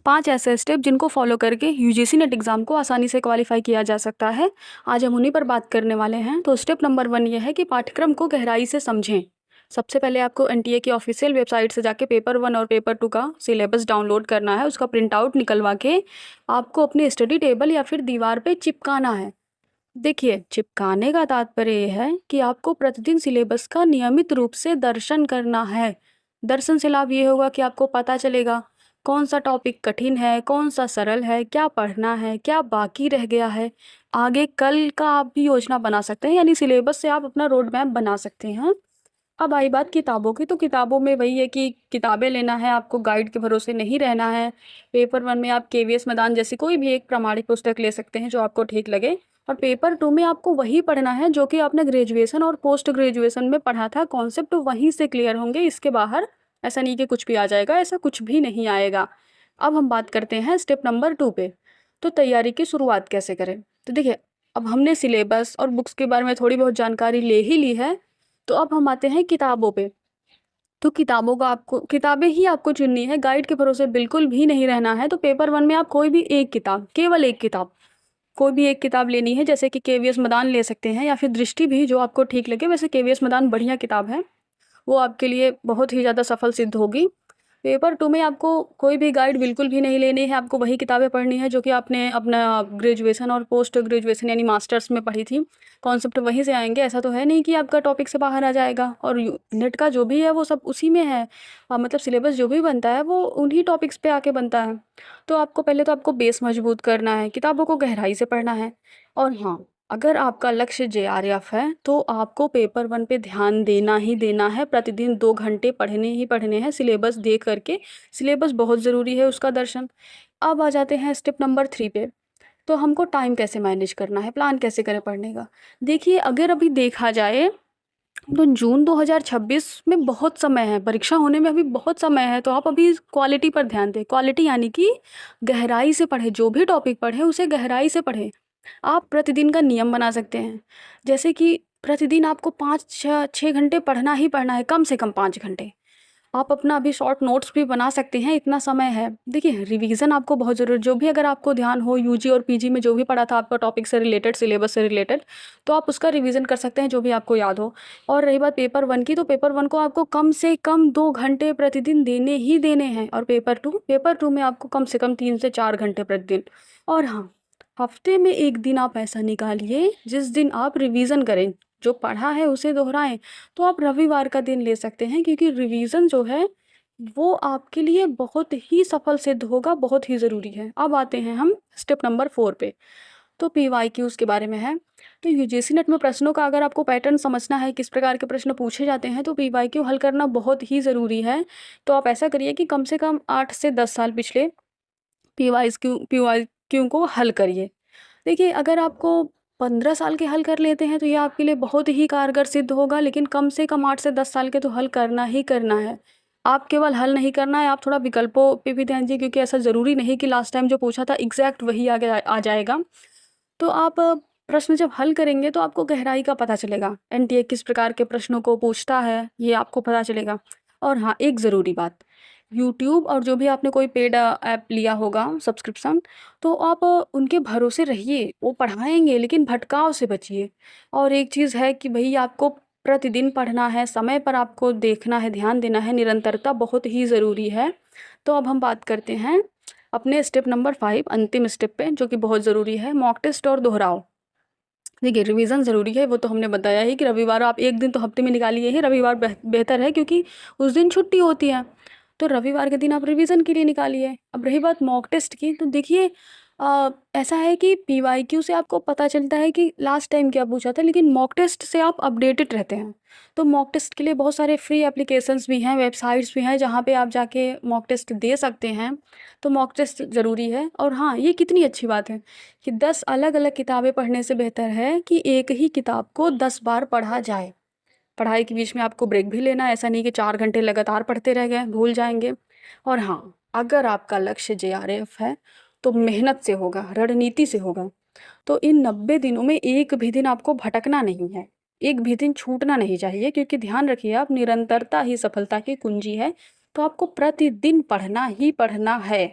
5 ऐसे स्टेप जिनको फॉलो करके यूजीसी नेट एग्ज़ाम को आसानी से क्वालिफाई किया जा सकता है। आज हम उन्हीं पर बात करने वाले हैं। तो स्टेप नंबर 1 ये है कि पाठ्यक्रम को गहराई से समझें। सबसे पहले आपको एनटीए की ऑफिशियल वेबसाइट से जाके पेपर 1 और पेपर 2 का सिलेबस डाउनलोड करना है। उसका प्रिंट आउट निकलवा के आपको अपने स्टडी टेबल या फिर दीवार पे चिपकाना है। देखिए, चिपकाने का तात्पर्य ये है कि आपको प्रतिदिन सिलेबस का नियमित रूप से दर्शन करना है। दर्शन से लाभ ये होगा कि आपको पता चलेगा कौन सा टॉपिक कठिन है, कौन सा सरल है, क्या पढ़ना है, क्या बाकी रह गया है। आगे कल का आप भी योजना बना सकते हैं, यानी सिलेबस से आप अपना रोड मैप बना सकते हैं। अब आई बात किताबों की, तो किताबों में वही है कि किताबें लेना है, आपको गाइड के भरोसे नहीं रहना है। पेपर 1 में आप केवीएस मैदान जैसी कोई भी एक प्रामाणिक पुस्तक ले सकते हैं जो आपको ठीक लगे। और पेपर 2 में आपको वही पढ़ना है जो कि आपने ग्रेजुएशन और पोस्ट ग्रेजुएशन में पढ़ा था। कॉन्सेप्ट वहीं से क्लियर होंगे, इसके बाहर ऐसा नहीं कि कुछ भी आ जाएगा, ऐसा कुछ भी नहीं आएगा। अब हम बात करते हैं स्टेप नंबर 2 पे। तो तैयारी की शुरुआत कैसे करें? तो देखिए, अब हमने सिलेबस और बुक्स के बारे में थोड़ी बहुत जानकारी ले ही ली है, तो अब हम आते हैं किताबों पे। तो किताबें ही आपको चुननी है, गाइड के भरोसे बिल्कुल भी नहीं रहना है। तो पेपर 1 में आप कोई भी एक किताब, केवल एक किताब, कोई भी एक किताब लेनी है, जैसे कि केवीएस मैदान ले सकते हैं या फिर दृष्टि भी, जो आपको ठीक लगे। वैसे केवीएस मैदान बढ़िया किताब है, वो आपके लिए बहुत ही ज़्यादा सफल सिद्ध होगी। पेपर 2 में आपको कोई भी गाइड बिल्कुल भी नहीं लेनी है, आपको वही किताबें पढ़नी है जो कि आपने अपना ग्रेजुएशन और पोस्ट ग्रेजुएशन यानी मास्टर्स में पढ़ी थी। कॉन्सेप्ट वहीं से आएंगे, ऐसा तो है नहीं कि आपका टॉपिक से बाहर आ जाएगा। और नेट का जो भी है वो सब उसी में है, मतलब सिलेबस जो भी बनता है वो उन्हीं टॉपिक्स पे आके बनता है। तो आपको बेस मजबूत करना है, किताबों को गहराई से पढ़ना है। और हाँ, अगर आपका लक्ष्य जेआरएफ है तो आपको पेपर 1 पे ध्यान देना ही देना है। प्रतिदिन 2 घंटे पढ़ने ही पढ़ने हैं, सिलेबस देख करके। सिलेबस बहुत ज़रूरी है, उसका दर्शन। अब आ जाते हैं स्टेप नंबर 3 पे। तो हमको टाइम कैसे मैनेज करना है, प्लान कैसे करें पढ़ने का? देखिए, अगर अभी देखा जाए तो जून 2026 में बहुत समय है, परीक्षा होने में अभी बहुत समय है। तो आप अभी क्वालिटी पर ध्यान दें। क्वालिटी यानी कि गहराई से पढ़ें, जो भी टॉपिक पढ़ें उसे गहराई से पढ़ें। आप प्रतिदिन का नियम बना सकते हैं, जैसे कि प्रतिदिन आपको 5-6 घंटे पढ़ना ही पढ़ना है, कम से कम 5 घंटे। आप अपना अभी शॉर्ट नोट्स भी बना सकते हैं, इतना समय है। देखिए, रिवीजन आपको बहुत ज़रूरी, जो भी अगर आपको ध्यान हो यूजी और पीजी में जो भी पढ़ा था आपका टॉपिक से रिलेटेड, सिलेबस से रिलेटेड, तो आप उसका रिवीजन कर सकते हैं जो भी आपको याद हो। और रही बात पेपर 1 की, तो पेपर 1 को आपको कम से कम 2 घंटे प्रतिदिन देने ही देने हैं। और पेपर 2 में आपको कम से कम 3 से 4 घंटे प्रतिदिन। और हाँ, हफ्ते में एक दिन आप ऐसा निकालिए जिस दिन आप रिवीजन करें, जो पढ़ा है उसे दोहराएं। तो आप रविवार का दिन ले सकते हैं, क्योंकि रिवीजन जो है वो आपके लिए बहुत ही सफल सिद्ध होगा, बहुत ही ज़रूरी है। अब आते हैं हम स्टेप नंबर 4 पे। तो पीवाईक्यूज़ के बारे में है। तो यूजीसी नेट में प्रश्नों का अगर आपको पैटर्न समझना है, किस प्रकार के प्रश्न पूछे जाते हैं, तो पीवाईक्यू हल करना बहुत ही ज़रूरी है। तो आप ऐसा करिए कि कम से कम 8 से 10 साल पिछले पीवाईक्यू को हल करिए। देखिए, अगर आपको 15 साल के हल कर लेते हैं तो ये आपके लिए बहुत ही कारगर सिद्ध होगा, लेकिन कम से कम 8 से 10 साल के तो हल करना ही करना है। आप केवल हल नहीं करना है, आप थोड़ा विकल्पों पे भी ध्यान दीजिए, क्योंकि ऐसा ज़रूरी नहीं कि लास्ट टाइम जो पूछा था एग्जैक्ट वही आगे आ जाएगा। तो आप प्रश्न जब हल करेंगे तो आपको गहराई का पता चलेगा, एनटीए किस प्रकार के प्रश्नों को पूछता है ये आपको पता चलेगा। और हाँ, एक ज़रूरी बात, यूट्यूब और जो भी आपने कोई पेड ऐप लिया होगा सब्सक्रिप्शन, तो आप उनके भरोसे रहिए, वो पढ़ाएंगे लेकिन भटकाव से बचिए। और एक चीज़ है कि भाई आपको प्रतिदिन पढ़ना है, समय पर आपको देखना है, ध्यान देना है, निरंतरता बहुत ही ज़रूरी है। तो अब हम बात करते हैं अपने स्टेप नंबर 5, अंतिम स्टेप पे, जो कि बहुत ज़रूरी है, मॉक टेस्ट और दोहराव। देखिए, रिवीजन ज़रूरी है, वो तो हमने बताया ही कि रविवार आप एक दिन तो हफ्ते में निकालिए ही। रविवार बेहतर है, क्योंकि उस दिन छुट्टी होती है। तो रविवार के दिन आप रिवीजन के लिए निकालिए। अब रही बात मॉक टेस्ट की, तो देखिए, ऐसा है कि पीवाईक्यू से आपको पता चलता है कि लास्ट टाइम क्या पूछा था, लेकिन मॉक टेस्ट से आप अपडेटेड रहते हैं। तो मॉक टेस्ट के लिए बहुत सारे फ्री एप्लीकेशंस भी हैं, वेबसाइट्स भी हैं, जहाँ पे आप जाके मॉक टेस्ट दे सकते हैं। तो मॉक टेस्ट ज़रूरी है। और हाँ, ये कितनी अच्छी बात है कि 10 अलग अलग किताबें पढ़ने से बेहतर है कि एक ही किताब को 10 बार पढ़ा जाए। पढ़ाई के बीच में आपको ब्रेक भी लेना है, ऐसा नहीं कि 4 घंटे लगातार पढ़ते रह गए, भूल जाएंगे। और हाँ, अगर आपका लक्ष्य जेआरएफ है तो मेहनत से होगा, रणनीति से होगा। तो इन 90 दिनों में एक भी दिन आपको भटकना नहीं है, एक भी दिन छूटना नहीं चाहिए, क्योंकि ध्यान रखिए, आप निरंतरता ही सफलता की कुंजी है। तो आपको प्रतिदिन पढ़ना ही पढ़ना है।